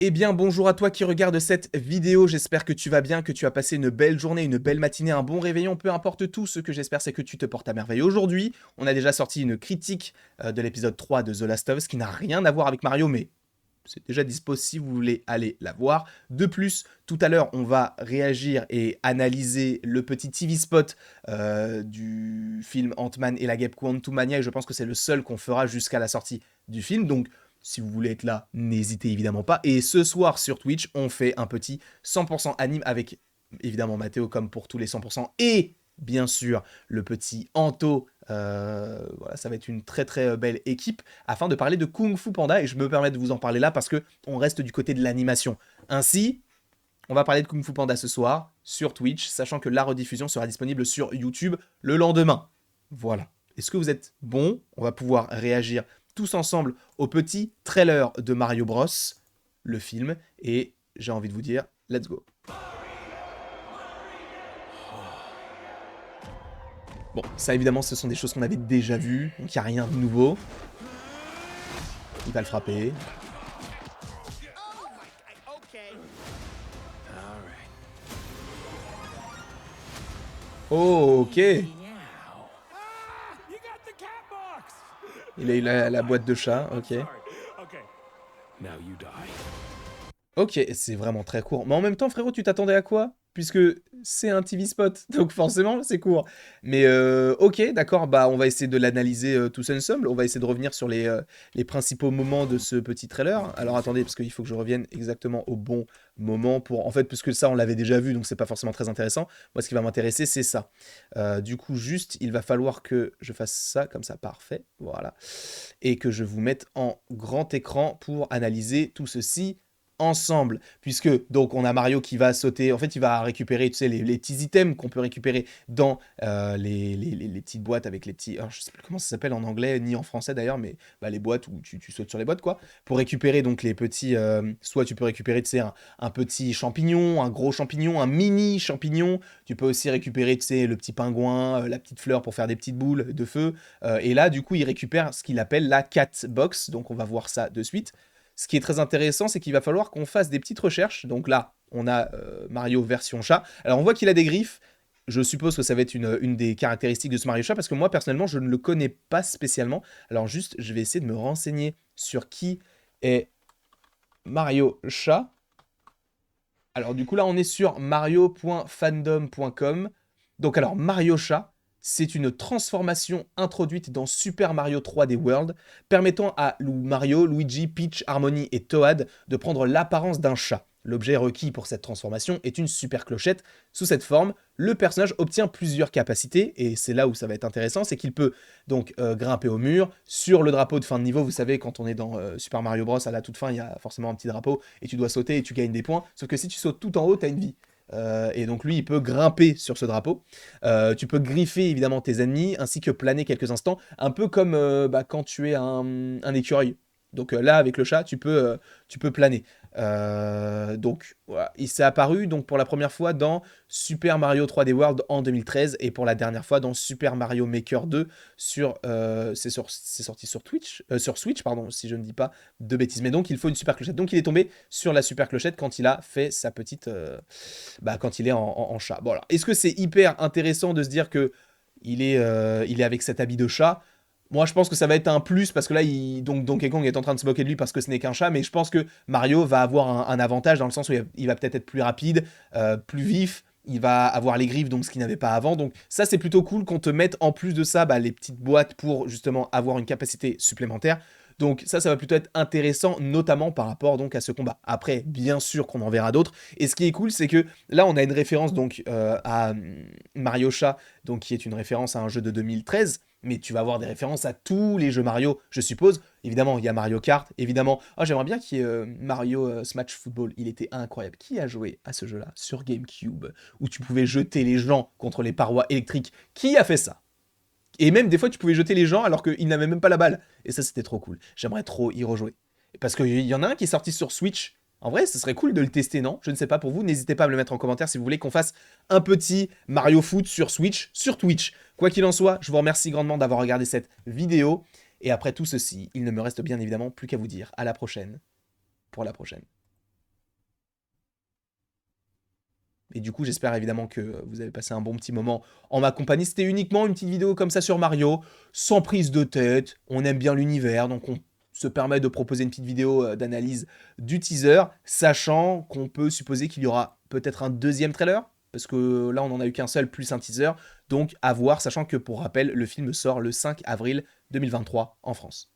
Eh bien, bonjour à toi qui regarde cette vidéo, j'espère que tu vas bien, que tu as passé une belle journée, une belle matinée, un bon réveillon, peu importe tout, ce que j'espère c'est que tu te portes à merveille. Aujourd'hui, on a déjà sorti une critique de l'épisode 3 de The Last of Us qui n'a rien à voir avec Mario, mais c'est déjà dispo si vous voulez aller la voir. De plus, tout à l'heure, on va réagir et analyser le petit TV spot du film Ant-Man et la guêpe Quantumania, et je pense que c'est le seul qu'on fera jusqu'à la sortie du film, donc si vous voulez être là, n'hésitez évidemment pas. Et ce soir sur Twitch, on fait un petit 100% anime avec évidemment Mathéo comme pour tous les 100% et bien sûr le petit Anto. Voilà, ça va être une très très belle équipe afin de parler de Kung Fu Panda et je me permets de vous en parler là parce que on reste du côté de l'animation. Ainsi, on va parler de Kung Fu Panda ce soir sur Twitch, sachant que la rediffusion sera disponible sur YouTube le lendemain. Voilà. Est-ce que vous êtes bon? On va pouvoir réagir tous ensemble au petit trailer de Mario Bros, le film, et j'ai envie de vous dire, let's go. Bon, ça évidemment, ce sont des choses qu'on avait déjà vues, donc il n'y a rien de nouveau. Il va le frapper. Oh, ok. Il a eu la boîte de chat, ok. Ok, c'est vraiment très court. Mais en même temps, frérot, tu t'attendais à quoi? Puisque c'est un TV spot, donc forcément, c'est court. Mais ok, d'accord, bah on va essayer de l'analyser tous ensemble. On va essayer de revenir sur les principaux moments de ce petit trailer. Alors attendez, parce qu'il faut que je revienne exactement au bon moment pour... En fait, puisque ça, on l'avait déjà vu, donc c'est pas forcément très intéressant. Moi, ce qui va m'intéresser, c'est ça. Du coup, juste, il va falloir que je fasse ça, comme ça, parfait, voilà. Et que je vous mette en grand écran pour analyser tout ceci ensemble, puisque donc on a Mario qui va sauter, en fait il va récupérer, tu sais, les petits items qu'on peut récupérer dans les petites boîtes avec les petits, alors je sais plus comment ça s'appelle en anglais, ni en français d'ailleurs, mais bah, les boîtes où tu sautes sur les boîtes quoi, pour récupérer donc les petits, soit tu peux récupérer, tu sais, un petit champignon, un gros champignon, un mini champignon, tu peux aussi récupérer, tu sais, le petit pingouin, la petite fleur pour faire des petites boules de feu, et là du coup il récupère ce qu'il appelle la cat box, donc on va voir ça de suite. Ce qui est très intéressant, c'est qu'il va falloir qu'on fasse des petites recherches. Donc là, on a Mario version chat. Alors on voit qu'il a des griffes. Je suppose que ça va être une des caractéristiques de ce Mario chat, parce que moi, personnellement, je ne le connais pas spécialement. Alors juste, je vais essayer de me renseigner sur qui est Mario chat. Alors du coup, là, on est sur mario.fandom.com. Donc alors, Mario chat, c'est une transformation introduite dans Super Mario 3D World, permettant à Mario, Luigi, Peach, Harmony et Toad de prendre l'apparence d'un chat. L'objet requis pour cette transformation est une super clochette. Sous cette forme, le personnage obtient plusieurs capacités, et c'est là où ça va être intéressant, c'est qu'il peut donc grimper au mur, sur le drapeau de fin de niveau, vous savez, quand on est dans Super Mario Bros, à la toute fin, il y a forcément un petit drapeau, et tu dois sauter et tu gagnes des points, sauf que si tu sautes tout en haut, tu as une vie. Et donc lui, il peut grimper sur ce drapeau. Tu peux griffer évidemment tes ennemis, ainsi que planer quelques instants, un peu comme quand tu es un écureuil. Donc là, avec le chat, tu peux planer. Donc voilà, il s'est apparu donc pour la première fois dans Super Mario 3D World en 2013 et pour la dernière fois dans Super Mario Maker 2 c'est sorti sur Twitch, sur Switch pardon, si je ne dis pas de bêtises. Mais donc il faut une super clochette. Donc il est tombé sur la super clochette quand il a fait sa petite, quand il est en chat. Bon alors, est-ce que c'est hyper intéressant de se dire que il est avec cet habit de chat? Moi, je pense que ça va être un plus parce que là, donc Donkey Kong est en train de se moquer de lui parce que ce n'est qu'un chat, mais je pense que Mario va avoir un avantage dans le sens où il va peut-être être plus rapide, plus vif, il va avoir les griffes, donc ce qu'il n'avait pas avant. Donc ça, c'est plutôt cool qu'on te mette en plus de ça les petites boîtes pour justement avoir une capacité supplémentaire. Donc ça va plutôt être intéressant, notamment par rapport donc à ce combat. Après, bien sûr qu'on en verra d'autres. Et ce qui est cool, c'est que là, on a une référence donc à Mario Chat, donc qui est une référence à un jeu de 2013. Mais tu vas avoir des références à tous les jeux Mario, je suppose. Évidemment, il y a Mario Kart, évidemment. Oh, j'aimerais bien qu'il y ait Mario Smash Football, il était incroyable. Qui a joué à ce jeu-là sur GameCube, où tu pouvais jeter les gens contre les parois électriques? Qui a fait ça? Et même des fois, tu pouvais jeter les gens alors qu'ils n'avaient même pas la balle. Et ça, c'était trop cool. J'aimerais trop y rejouer. Parce qu'il y en a un qui est sorti sur Switch. En vrai, ce serait cool de le tester, non? Je ne sais pas pour vous. N'hésitez pas à me le mettre en commentaire si vous voulez qu'on fasse un petit Mario Foot sur Switch, sur Twitch. Quoi qu'il en soit, je vous remercie grandement d'avoir regardé cette vidéo. Et après tout ceci, il ne me reste bien évidemment plus qu'à vous dire à la prochaine pour la prochaine. Et du coup, j'espère évidemment que vous avez passé un bon petit moment en ma compagnie. C'était uniquement une petite vidéo comme ça sur Mario, sans prise de tête. On aime bien l'univers, donc on se permet de proposer une petite vidéo d'analyse du teaser, sachant qu'on peut supposer qu'il y aura peut-être un deuxième trailer, parce que là, on n'en a eu qu'un seul, plus un teaser. Donc, à voir, sachant que pour rappel, le film sort le 5 avril 2023 en France.